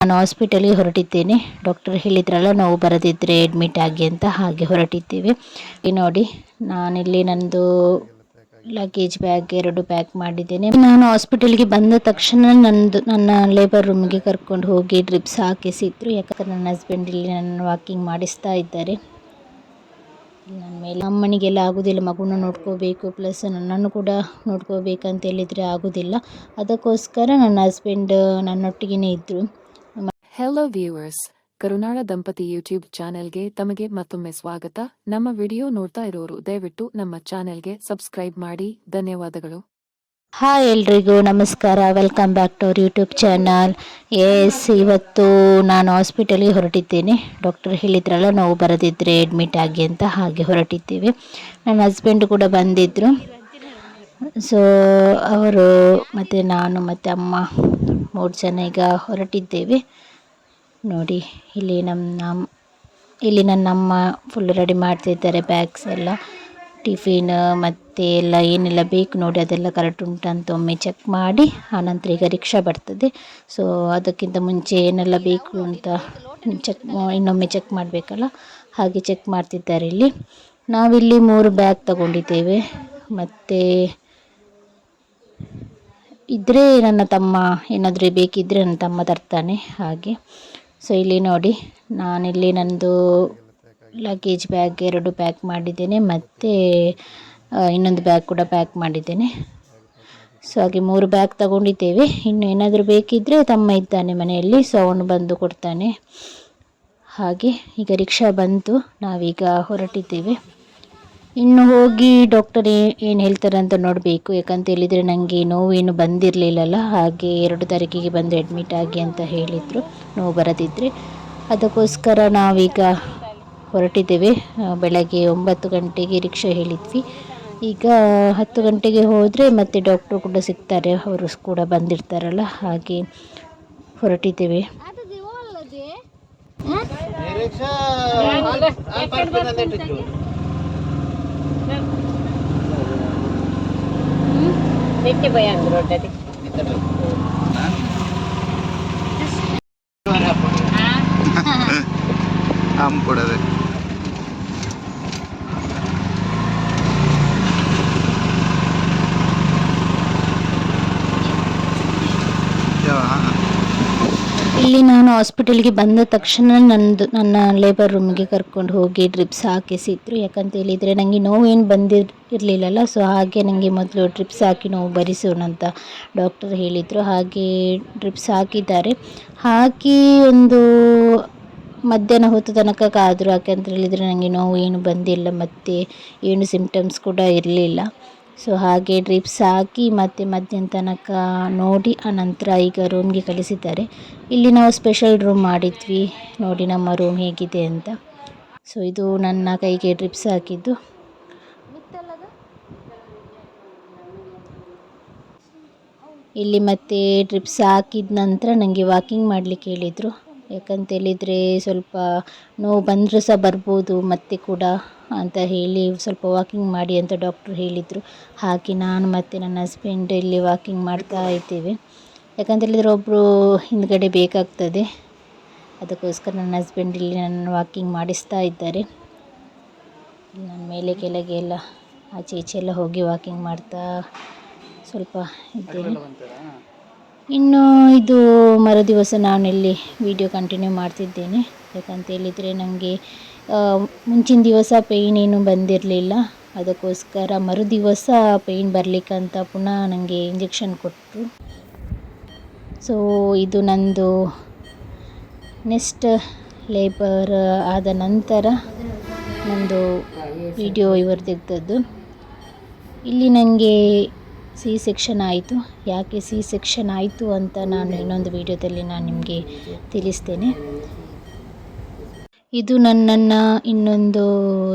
ನಾನು ಹಾಸ್ಪಿಟಲ್ಗೆ ಹೊರಟಿದ್ದೇನೆ. ಡಾಕ್ಟರ್ ಹೇಳಿದ್ರಲ್ಲ ನೋವು ಬರದಿದ್ದರೆ ಅಡ್ಮಿಟ್ ಆಗಿ ಅಂತ, ಹಾಗೆ ಹೊರಟಿದ್ದೇವೆ. ನೋಡಿ ನಾನಿಲ್ಲಿ ನಂದು ಲಗೇಜ್ ಬ್ಯಾಗ್ 2 ಪ್ಯಾಕ್ ಮಾಡಿದ್ದೇನೆ. ನಾನು ಹಾಸ್ಪಿಟಲ್ಗೆ ಬಂದ ತಕ್ಷಣ ನನ್ನ ಲೇಬರ್ ರೂಮ್ಗೆ ಕರ್ಕೊಂಡು ಹೋಗಿ ಡ್ರಿಪ್ಸ್ ಹಾಕಿಸಿದ್ರು. ಯಾಕಂದರೆ ನನ್ನ ಹಸ್ಬೆಂಡ್ ಇಲ್ಲಿ ನನ್ನ ವಾಕಿಂಗ್ ಮಾಡಿಸ್ತಾ ಇದ್ದಾರೆ. ನನ್ನ ಮೇಲೆ ಅಮ್ಮನಿಗೆಲ್ಲ ಆಗೋದಿಲ್ಲ, ಮಗುನ ನೋಡ್ಕೋಬೇಕು ಪ್ಲಸ್ ನನ್ನನ್ನು ಕೂಡ ನೋಡ್ಕೋಬೇಕಂತ ಹೇಳಿದರೆ ಆಗೋದಿಲ್ಲ. ಅದಕ್ಕೋಸ್ಕರ ನನ್ನ ಹಸ್ಬೆಂಡ್ ನನ್ನೊಟ್ಟಿಗೆ ಇದ್ದರು. ಹೆಲೋ ವ್ಯೂವರ್ಸ್, ಕರುನಾಳ ದಂಪತಿ ಯೂಟ್ಯೂಬ್ ಚಾನೆಲ್ಗೆ ತಮಗೆ ಮತ್ತೊಮ್ಮೆ ಸ್ವಾಗತ. ನಮ್ಮ ವಿಡಿಯೋ ನೋಡ್ತಾ ಇರೋರು ದಯವಿಟ್ಟು ನಮ್ಮ ಚಾನೆಲ್ಗೆ ಸಬ್ಸ್ಕ್ರೈಬ್ ಮಾಡಿ. ಧನ್ಯವಾದಗಳು. ಹಾಯ್ ಎಲ್ರಿಗೂ ನಮಸ್ಕಾರ, welcome back to our YouTube channel. ಇವತ್ತು ನಾನು ಹಾಸ್ಪಿಟಲ್ಗೆ ಹೊರಟಿದ್ದೇನೆ. ಡಾಕ್ಟರ್ ಹೇಳಿದ್ರಲ್ಲ ನೋವು ಬರದಿದ್ದರೆ ಅಡ್ಮಿಟ್ ಆಗಿ ಅಂತ, ಹಾಗೆ ಹೊರಟಿದ್ದೇವೆ. ನನ್ನ ಹಸ್ಬೆಂಡ್ ಕೂಡ ಬಂದಿದ್ದರು. ಸೊ ಅವರು ಮತ್ತು ನಾನು ಮತ್ತು ಅಮ್ಮ 3 ಜನ ಈಗ ಹೊರಟಿದ್ದೇವೆ. ನೋಡಿ ಇಲ್ಲಿ ನನ್ನ ಅಮ್ಮ ಫುಲ್ ರೆಡಿ ಮಾಡ್ತಿದ್ದಾರೆ. ಬ್ಯಾಗ್ಸ್ ಎಲ್ಲ, ಟಿಫಿನ್ ಮತ್ತು ಎಲ್ಲ ಏನೆಲ್ಲ ಬೇಕು ನೋಡಿ ಅದೆಲ್ಲ ಕರೆಕ್ಟ್ ಉಂಟಂತ ಒಮ್ಮೆ ಚೆಕ್ ಮಾಡಿ, ಆನಂತರ ಈಗ ರಿಕ್ಷಾ ಬರ್ತದೆ. ಸೊ ಅದಕ್ಕಿಂತ ಮುಂಚೆ ಏನೆಲ್ಲ ಬೇಕು ಅಂತ ಇನ್ನೊಮ್ಮೆ ಚೆಕ್ ಮಾಡಬೇಕಲ್ಲ, ಹಾಗೆ ಚೆಕ್ ಮಾಡ್ತಿದ್ದಾರೆ. ಇಲ್ಲಿ ನಾವಿಲ್ಲಿ 3 ಬ್ಯಾಗ್ ತಗೊಂಡಿದ್ದೇವೆ. ಮತ್ತು ಇದ್ದರೆ ನನ್ನ ತಮ್ಮ ಏನಾದರೂ ಬೇಕಿದ್ದರೆ ನನ್ನ ತಮ್ಮ ತರ್ತಾನೆ ಹಾಗೆ. ಸೊ ಇಲ್ಲಿ ನೋಡಿ ನಾನಿಲ್ಲಿ ನಂದು ಲಗೇಜ್ ಬ್ಯಾಗ್ 2 ಪ್ಯಾಕ್ ಮಾಡಿದ್ದೇನೆ, ಮತ್ತು ಇನ್ನೊಂದು ಬ್ಯಾಗ್ ಕೂಡ ಪ್ಯಾಕ್ ಮಾಡಿದ್ದೇನೆ. ಸೊ ಹಾಗೆ 3 ಬ್ಯಾಗ್ ತಗೊಂಡಿದ್ದೇವೆ. ಇನ್ನು ಏನಾದರೂ ಬೇಕಿದ್ದರೆ ತಮ್ಮ ಇದ್ದಾನೆ ಮನೆಯಲ್ಲಿ, ಸೊ ಅವನು ಬಂದು ಕೊಡ್ತಾನೆ. ಹಾಗೆ ಈಗ ರಿಕ್ಷಾ ಬಂತು, ನಾವೀಗ ಹೊರಟಿದ್ದೇವೆ. ಇನ್ನು ಹೋಗಿ ಡಾಕ್ಟರ್ ಏನು ಹೇಳ್ತಾರೆ ಅಂತ ನೋಡಬೇಕು. ಯಾಕಂತ ಹೇಳಿದರೆ ನನಗೆ ನೋವೇನು ಬಂದಿರಲಿಲ್ಲಲ್ಲ, ಹಾಗೆ 2 ತಾರೀಕಿಗೆ ಬಂದು ಅಡ್ಮಿಟ್ ಆಗಿ ಅಂತ ಹೇಳಿದರು ನೋವು ಬರದಿದ್ದರೆ. ಅದಕ್ಕೋಸ್ಕರ ನಾವೀಗ ಹೊರಟಿದ್ದೇವೆ. ಬೆಳಗ್ಗೆ 9 ಗಂಟೆಗೆ ರಿಕ್ಷಾ ಹೇಳಿದ್ವಿ. ಈಗ 10 ಗಂಟೆಗೆ ಹೋದರೆ ಮತ್ತೆ ಡಾಕ್ಟ್ರು ಕೂಡ ಸಿಗ್ತಾರೆ, ಅವರು ಕೂಡ ಬಂದಿರ್ತಾರಲ್ಲ, ಹಾಗೆ ಹೊರಟಿದ್ದೇವೆ. ಇಲ್ಲಿ ನಾನು ಹಾಸ್ಪಿಟಲ್ಗೆ ಬಂದ ತಕ್ಷಣ ನನ್ನ ಲೇಬರ್ ರೂಮ್ಗೆ ಕರ್ಕೊಂಡು ಹೋಗಿ ಡ್ರಿಪ್ಸ್ ಹಾಕಿಸಿದ್ರು. ಯಾಕಂತ ಹೇಳಿದರೆ ನನಗೆ ನೋವೇನು ಬಂದಿರಲಿಲ್ಲಲ್ಲ, ಸೊ ಹಾಗೆ ನನಗೆ ಮೊದಲು ಡ್ರಿಪ್ಸ್ ಹಾಕಿ ನೋವು ಭರಿಸೋಣ ಅಂತ ಡಾಕ್ಟರ್ ಹೇಳಿದರು. ಹಾಗೆ ಡ್ರಿಪ್ಸ್ ಹಾಕಿದ್ದಾರೆ. ಹಾಕಿ ಒಂದು ಮಧ್ಯಾಹ್ನ ಹೊತ್ತು ತನಕ ಕಾದರು. ಯಾಕಂತ ಹೇಳಿದರೆ ನನಗೆ ನೋವು ಏನು ಬಂದಿಲ್ಲ ಮತ್ತು ಏನು ಸಿಂಪ್ಟಮ್ಸ್ ಕೂಡ ಇರಲಿಲ್ಲ. ಸೊ ಹಾಗೆ ಡ್ರಿಪ್ಸ್ ಹಾಕಿ ಮತ್ತು ಮಧ್ಯಾಹ್ನ ತನಕ ನೋಡಿ ಆನಂತರ ಈಗ ರೂಮ್ಗೆ ಕಳಿಸಿದ್ದಾರೆ. ಇಲ್ಲಿ ನಾವು ಸ್ಪೆಷಲ್ ರೂಮ್ ಮಾಡಿದ್ವಿ, ನೋಡಿ ನಮ್ಮ ರೂಮ್ ಹೇಗಿದೆ ಅಂತ. ಸೊ ಇದು ನನ್ನ ಕೈಗೆ ಡ್ರಿಪ್ಸ್ ಹಾಕಿದ್ದು. ಇಲ್ಲಿ ಮತ್ತೆ ಡ್ರಿಪ್ಸ್ ಹಾಕಿದ ನಂತರ ನನಗೆ ವಾಕಿಂಗ್ ಮಾಡಲಿಕ್ಕೆ ಹೇಳಿದರು. ಯಾಕಂತೇಳಿದರೆ ಸ್ವಲ್ಪ ನೋವು ಬಂದರೂ ಸಹ ಬರ್ಬೋದು ಮತ್ತೆ ಕೂಡ ಅಂತ ಹೇಳಿ ಸ್ವಲ್ಪ ವಾಕಿಂಗ್ ಮಾಡಿ ಅಂತ ಡಾಕ್ಟ್ರು ಹೇಳಿದರು. ಹಾಗೆ ನಾನು ಮತ್ತು ನನ್ನ ಹಸ್ಬೆಂಡ್ ಇಲ್ಲಿ ವಾಕಿಂಗ್ ಮಾಡ್ತಾ ಇದ್ದೇವೆ. ಯಾಕಂತೇಳಿದರೆ ಒಬ್ಬರು ಹಿಂದ್ಗಡೆ ಬೇಕಾಗ್ತದೆ, ಅದಕ್ಕೋಸ್ಕರ ನನ್ನ ಹಸ್ಬೆಂಡ್ ಇಲ್ಲಿ ನನ್ನ ವಾಕಿಂಗ್ ಮಾಡಿಸ್ತಾ ಇದ್ದಾರೆ. ನನ್ನ ಮೇಲೆ ಕೆಳಗೆ ಎಲ್ಲ ಆಚೆ ಈಚೆ ಎಲ್ಲ ಹೋಗಿ ವಾಕಿಂಗ್ ಮಾಡ್ತಾ ಸ್ವಲ್ಪ ಇದ್ದೇನೆ. ಇನ್ನು ಇದು ಮರುದಿವಸ ನಾನಿಲ್ಲಿ ವಿಡಿಯೋ ಕಂಟಿನ್ಯೂ ಮಾಡ್ತಿದ್ದೇನೆ. ಯಾಕಂತೇಳಿದರೆ ನನಗೆ ಮುಂಚಿನ ದಿವಸ ಪೇಯ್ನ್ ಏನು ಬಂದಿರಲಿಲ್ಲ, ಅದಕ್ಕೋಸ್ಕರ ಮರುದಿವಸ ಪೇಯ್ನ್ ಬರಲಿಕ್ಕಂತ ಪುನಃ ನನಗೆ ಇಂಜೆಕ್ಷನ್ ಕೊಟ್ಟರು. ಸೊ ಇದು ನಂದು ನೆಕ್ಸ್ಟ್ ಲೇಬರ್ ಆದ ನಂತರ ನಂದು ವಿಡಿಯೋ ಇವರು ತೆಗೆದದ್ದು. ಇಲ್ಲಿ ನನಗೆ ಸಿ ಸೆಕ್ಷನ್ ಆಯಿತು. ಯಾಕೆ ಸಿ ಸೆಕ್ಷನ್ ಆಯಿತು ಅಂತ ನಾನು ಇನ್ನೊಂದು ವಿಡಿಯೋದಲ್ಲಿ ನಾನು ನಿಮಗೆ ತಿಳಿಸ್ತೇನೆ. ಇದು ನನ್ನನ್ನು ಇನ್ನೊಂದು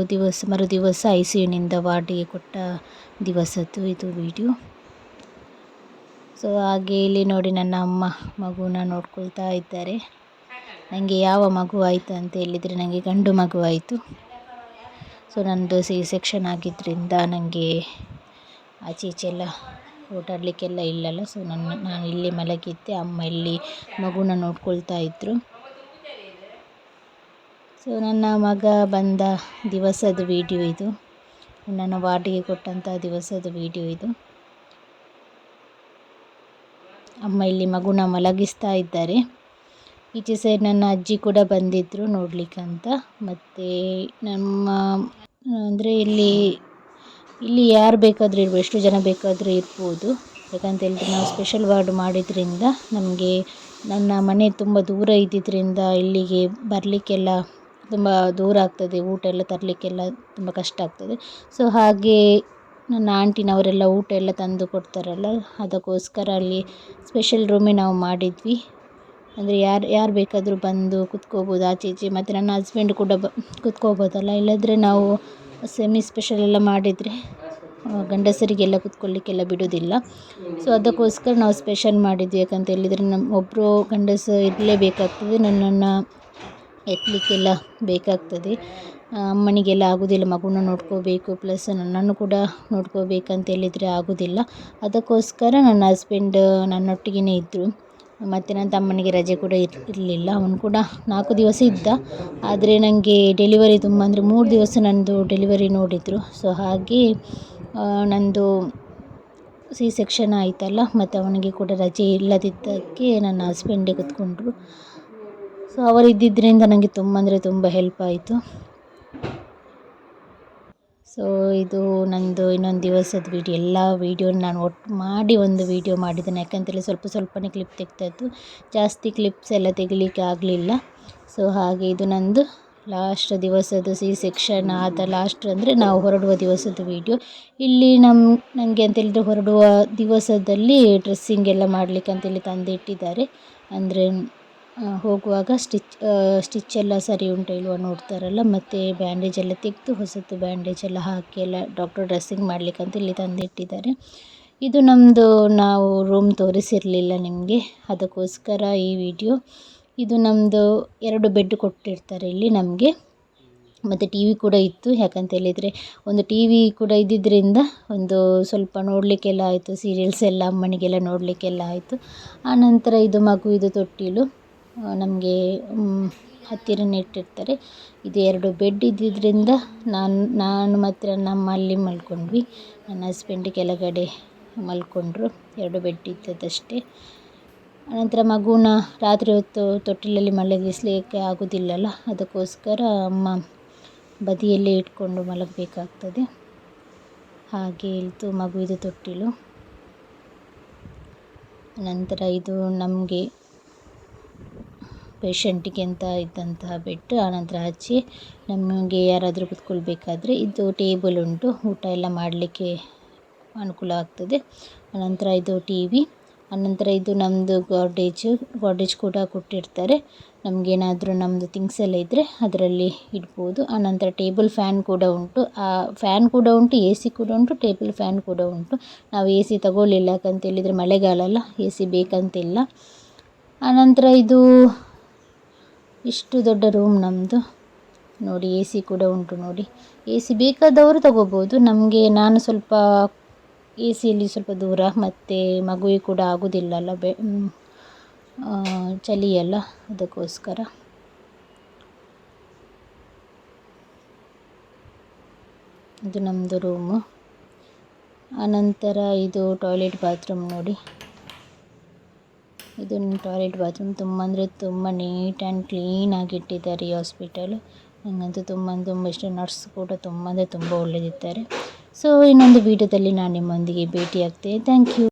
ಮರುದಿವಸ ICUನಿಂದ ವಾರ್ಡಿಗೆ ಕೊಟ್ಟ ದಿವಸದ್ದು ಇದು ವಿಡಿಯೋ. ಸೊ ಹಾಗೆ ಇಲ್ಲಿ ನೋಡಿ ನನ್ನ ಅಮ್ಮ ಮಗುನ ನೋಡ್ಕೊಳ್ತಾ ಇದ್ದಾರೆ. ನನಗೆ ಯಾವ ಮಗು ಆಯಿತು ಅಂತ ಹೇಳಿದರೆ ನನಗೆ ಗಂಡು ಮಗು ಆಯಿತು. ಸೊ ನನ್ನದು ಸಿ ಸೆಕ್ಷನ್ ಆಗಿದ್ದರಿಂದ ನನಗೆ ಆಚೆ ಈಚೆ ಎಲ್ಲ ಓಡಾಡಲಿಕ್ಕೆಲ್ಲ ಇಲ್ಲಲ್ಲ. ಸೊ ನಾನು ಇಲ್ಲಿ ಮಲಗಿದ್ದೆ, ಅಮ್ಮ ಇಲ್ಲಿ ಮಗುನ ನೋಡ್ಕೊಳ್ತಾ ಇದ್ದರು. ಸೊ ನನ್ನ ಮಗ ಬಂದ ದಿವಸದ ವಿಡಿಯೋ ಇದು, ನನ್ನ ವಾರ್ಡಿಗೆ ಕೊಟ್ಟಂಥ ದಿವಸದ ವಿಡಿಯೋ ಇದು. ಅಮ್ಮ ಇಲ್ಲಿ ಮಗುನ ಮಲಗಿಸ್ತಾ ಇದ್ದಾರೆ. ಈಚೆ ಸೈಡ್ ನನ್ನ ಅಜ್ಜಿ ಕೂಡ ಬಂದಿದ್ದರು ನೋಡಲಿಕ್ಕಂತ. ಮತ್ತು ನಮ್ಮ ಅಂದರೆ ಇಲ್ಲಿ ಯಾರು ಬೇಕಾದರೂ ಇರ್ಬೋದು, ಎಷ್ಟು ಜನ ಬೇಕಾದರೂ ಇರ್ಬೋದು. ಯಾಕಂತ ಹೇಳಿದ್ರೆ ನಾವು ಸ್ಪೆಷಲ್ ವಾರ್ಡ್ ಮಾಡಿದ್ರಿಂದ ನಮಗೆ ನನ್ನ ಮನೆ ತುಂಬ ದೂರ ಇದ್ದಿದ್ದರಿಂದ ಇಲ್ಲಿಗೆ ಬರಲಿಕ್ಕೆಲ್ಲ ತುಂಬ ದೂರ ಆಗ್ತದೆ, ಊಟ ಎಲ್ಲ ತರಲಿಕ್ಕೆಲ್ಲ ತುಂಬ ಕಷ್ಟ ಆಗ್ತದೆ. ಸೊ ಹಾಗೆ ನನ್ನ ಆಂಟಿನವರೆಲ್ಲ ಊಟ ಎಲ್ಲ ತಂದು ಕೊಡ್ತಾರಲ್ಲ, ಅದಕ್ಕೋಸ್ಕರ ಅಲ್ಲಿ ಸ್ಪೆಷಲ್ ರೂಮೇ ನಾವು ಮಾಡಿದ್ವಿ. ಅಂದರೆ ಯಾರು ಬೇಕಾದರೂ ಬಂದು ಕುತ್ಕೋಬೋದು ಆಚೆ ಈಚೆ. ಮತ್ತು ನನ್ನ ಹಸ್ಬೆಂಡ್ ಕೂಡ ಕುತ್ಕೋಬೋದಲ್ಲ. ಇಲ್ಲದ್ರೆ ನಾವು ಸೆಮಿ ಸ್ಪೆಷಲ್ ಎಲ್ಲ ಮಾಡಿದರೆ ಗಂಡಸರಿಗೆಲ್ಲ ಕುತ್ಕೊಳ್ಳಿಕ್ಕೆಲ್ಲ ಬಿಡೋದಿಲ್ಲ. ಸೊ ಅದಕ್ಕೋಸ್ಕರ ನಾವು ಸ್ಪೆಷಲ್ ಮಾಡಿದ್ವಿ. ಯಾಕಂತ ಹೇಳಿದರೆ ಒಬ್ಬರು ಗಂಡಸು ಇರಲೇಬೇಕಾಗ್ತದೆ, ನನ್ನನ್ನು ಎತ್ತಲಿಕ್ಕೆಲ್ಲ ಬೇಕಾಗ್ತದೆ. ಅಮ್ಮನಿಗೆಲ್ಲ ಆಗೋದಿಲ್ಲ, ಮಗುನ ನೋಡ್ಕೋಬೇಕು ಪ್ಲಸ್ ನನ್ನನ್ನು ಕೂಡ ನೋಡ್ಕೋಬೇಕಂತ ಹೇಳಿದರೆ ಆಗೋದಿಲ್ಲ. ಅದಕ್ಕೋಸ್ಕರ ನನ್ನ ಹಸ್ಬೆಂಡ್ ನನ್ನೊಟ್ಟಿಗೆ ಇದ್ದರು. ಮತ್ತು ನನ್ನ ತಮ್ಮನಿಗೆ ರಜೆ ಕೂಡ ಇರಲಿಲ್ಲ, ಅವನು ಕೂಡ 4 ದಿವಸ ಇದ್ದ. ಆದರೆ ನನಗೆ ಡೆಲಿವರಿ ತುಂಬ ಅಂದರೆ 3 ದಿವಸ ನನ್ನದು ಡೆಲಿವರಿ ನೋಡಿದರು. ಸೊ ಹಾಗೆ ನನ್ನದು ಸೆಕ್ಷನ್ ಆಯಿತಲ್ಲ, ಮತ್ತು ಅವನಿಗೆ ಕೂಡ ರಜೆ ಇಲ್ಲದಿದ್ದಕ್ಕೆ ನನ್ನ ಹಸ್ಬೆಂಡೇ ಕೂತ್ಕೊಂಡ್ರು. ಸೊ ಅವರು ಇದ್ದಿದ್ದರಿಂದ ನನಗೆ ತುಂಬ ಅಂದರೆ ತುಂಬ ಹೆಲ್ಪ್ ಆಯಿತು. ಸೊ ಇದು ನನ್ನದು ಇನ್ನೊಂದು ದಿವಸದ ವೀಡಿಯೋ. ಎಲ್ಲ ವೀಡಿಯೋ ನಾನು ಒಟ್ಟು ಮಾಡಿ ಒಂದು ವೀಡಿಯೋ ಮಾಡಿದ್ದೇನೆ. ಯಾಕಂತೇಳಿ ಸ್ವಲ್ಪನೇ ಕ್ಲಿಪ್ ತೆಗ್ದದ್ದು, ಜಾಸ್ತಿ ಕ್ಲಿಪ್ಸ್ ಎಲ್ಲ ತೆಗಿಲಿಕ್ಕೆ ಆಗಲಿಲ್ಲ. ಸೊ ಹಾಗೆ ಇದು ನಂದು ಲಾಸ್ಟ್ ದಿವಸದ ಸೆಕ್ಷನ್ ಆದ ಲಾಸ್ಟ್ ಅಂದರೆ ನಾವು ಹೊರಡುವ ದಿವಸದ ವೀಡಿಯೋ. ಇಲ್ಲಿ ನನಗೆ ಅಂತೇಳಿದರೆ ಹೊರಡುವ ದಿವಸದಲ್ಲಿ ಡ್ರೆಸ್ಸಿಂಗ್ ಎಲ್ಲ ಮಾಡಲಿಕ್ಕೆ ಅಂತೇಳಿ ತಂದಿಟ್ಟಿದ್ದಾರೆ. ಅಂದರೆ ಹೋಗುವಾಗ ಸ್ಟಿಚ್ ಎಲ್ಲ ಸರಿ ಉಂಟು ಇಲ್ವ ನೋಡ್ತಾರಲ್ಲ, ಮತ್ತು ಬ್ಯಾಂಡೇಜ್ ಎಲ್ಲ ತೆಗೆದು ಹೊಸತು ಬ್ಯಾಂಡೇಜ್ ಎಲ್ಲ ಹಾಕಿ ಎಲ್ಲ ಡಾಕ್ಟರ್ ಡ್ರೆಸ್ಸಿಂಗ್ ಮಾಡಲಿಕ್ಕಂತ ಇಲ್ಲಿ ತಂದಿಟ್ಟಿದ್ದಾರೆ. ಇದು ನಮ್ಮದು, ನಾವು ರೂಮ್ ತೋರಿಸಿರಲಿಲ್ಲ ನಿಮಗೆ, ಅದಕ್ಕೋಸ್ಕರ ಈ ವಿಡಿಯೋ. ಇದು ನಮ್ಮದು 2 ಬೆಡ್ ಕೊಟ್ಟಿರ್ತಾರೆ ಇಲ್ಲಿ ನಮಗೆ, ಮತ್ತು ಟಿ ವಿ ಕೂಡ ಇತ್ತು. ಯಾಕಂತ ಹೇಳಿದರೆ ಒಂದು ಟಿ ವಿ ಕೂಡ ಇದ್ದಿದ್ದರಿಂದ ಒಂದು ಸ್ವಲ್ಪ ನೋಡಲಿಕ್ಕೆಲ್ಲ ಆಯಿತು, ಸೀರಿಯಲ್ಸ್ ಎಲ್ಲ ಅಮ್ಮನಿಗೆಲ್ಲ ನೋಡಲಿಕ್ಕೆಲ್ಲ ಆಯಿತು. ಆನಂತರ ಇದು ಮಗುವಿದು ತೊಟ್ಟಿಲು ನಮಗೆ ಹತ್ತಿರನೇ ಇಟ್ಟಿರ್ತಾರೆ. ಇದು 2 ಬೆಡ್ ಇದ್ದಿದ್ದರಿಂದ ನಾನು ಮತ್ತು ನನ್ನ ಅಮ್ಮ ಅಲ್ಲಿ ಮಲ್ಕೊಂಡ್ವಿ. ನನ್ನ ಹಸ್ಬೆಂಡ್ ಕೆಳಗಡೆ ಮಲ್ಕೊಂಡ್ರು. 2 ಬೆಡ್ ಇದ್ದದ್ದಷ್ಟೇ. ಆನಂತರ ಮಗುನ ರಾತ್ರಿ ಹೊತ್ತು ತೊಟ್ಟಿಲಲ್ಲಿ ಮಲಗಿಸಲಿಕ್ಕೆ ಆಗೋದಿಲ್ಲಲ್ಲ, ಅದಕ್ಕೋಸ್ಕರ ಅಮ್ಮ ಬದಿಯಲ್ಲೇ ಇಟ್ಕೊಂಡು ಮಲಗಬೇಕಾಗ್ತದೆ. ಹಾಗೆ ಇತ್ತು ಮಗುವಿದು ತೊಟ್ಟಿಲು. ನಂತರ ಇದು ನಮಗೆ ಪೇಷಂಟಿಗೆ ಅಂತ ಇದ್ದಂತಹ ಬೆಡ್. ಆನಂತರ ಆಚೆ ನಮಗೆ ಯಾರಾದರೂ ಕೂತ್ಕೊಳ್ಬೇಕಾದ್ರೆ ಇದು ಟೇಬಲ್ ಉಂಟು, ಊಟ ಎಲ್ಲ ಮಾಡಲಿಕ್ಕೆ ಅನುಕೂಲ ಆಗ್ತದೆ. ಆನಂತರ ಇದು ಟಿ ವಿ. ಆನಂತರ ಇದು ನಮ್ಮದು ಗಾರ್ಡೇಜ್ ಕೂಡ ಕೊಟ್ಟಿರ್ತಾರೆ. ನಮಗೇನಾದರೂ ನಮ್ಮದು ಥಿಂಗ್ಸ್ ಎಲ್ಲ ಇದ್ದರೆ ಅದರಲ್ಲಿ ಇಡ್ಬೋದು. ಆನಂತರ ಟೇಬಲ್ ಫ್ಯಾನ್ ಕೂಡ ಉಂಟು, ಫ್ಯಾನ್ ಕೂಡ ಉಂಟು, ಎ ಸಿ ಕೂಡ ಉಂಟು, ಟೇಬಲ್ ಫ್ಯಾನ್ ಕೂಡ ಉಂಟು. ನಾವು ಎ ಸಿ ತಗೊಳ್ಳಿಲ್ಲ, ಯಾಕಂತೇಳಿದರೆ ಮಳೆಗಾಲ ಅಲ್ಲ, ಎ ಸಿ ಬೇಕಂತಿಲ್ಲ. ಆನಂತರ ಇದು ಇಷ್ಟು ದೊಡ್ಡ ರೂಮ್ ನಮ್ಮದು ನೋಡಿ. ಎ ಸಿ ಕೂಡ ಉಂಟು ನೋಡಿ. ಎ ಸಿ ಬೇಕಾದವರು ತಗೋಬೋದು. ನಾನು ಸ್ವಲ್ಪ ಎ ಸಿಯಲ್ಲಿ ಸ್ವಲ್ಪ ದೂರ, ಮತ್ತು ಮಗುವಿಗೆ ಕೂಡ ಆಗೋದಿಲ್ಲಲ್ಲ, ಚಳಿಯಲ್ಲ, ಅದಕ್ಕೋಸ್ಕರ. ಇದು ನಮ್ಮದು ರೂಮು. ಆನಂತರ ಇದು ಟಾಯ್ಲೆಟ್ ಬಾತ್ರೂಮ್ ನೋಡಿ. ಇದು ಟಾಯ್ಲೆಟ್ ಬಾತ್ರೂಮ್ ತುಂಬ ಅಂದರೆ ತುಂಬ ನೀಟ್ ಆ್ಯಂಡ್ ಕ್ಲೀನಾಗಿ ಇಟ್ಟಿದ್ದಾರೆ ಈ ಹಾಸ್ಪಿಟಲ್. ನನಗಂತೂ ತುಂಬ ಇಷ್ಟ. ನರ್ಸ್ ಕೂಡ ತುಂಬ ಅಂದರೆ ತುಂಬ ಒಳ್ಳೆಯದಿದ್ದಾರೆ. ಸೊ ಇನ್ನೊಂದು ವೀಡಿಯೋದಲ್ಲಿ ನಾನು ನಿಮ್ಮೊಂದಿಗೆ ಭೇಟಿಯಾಗ್ತೇನೆ. Thank you.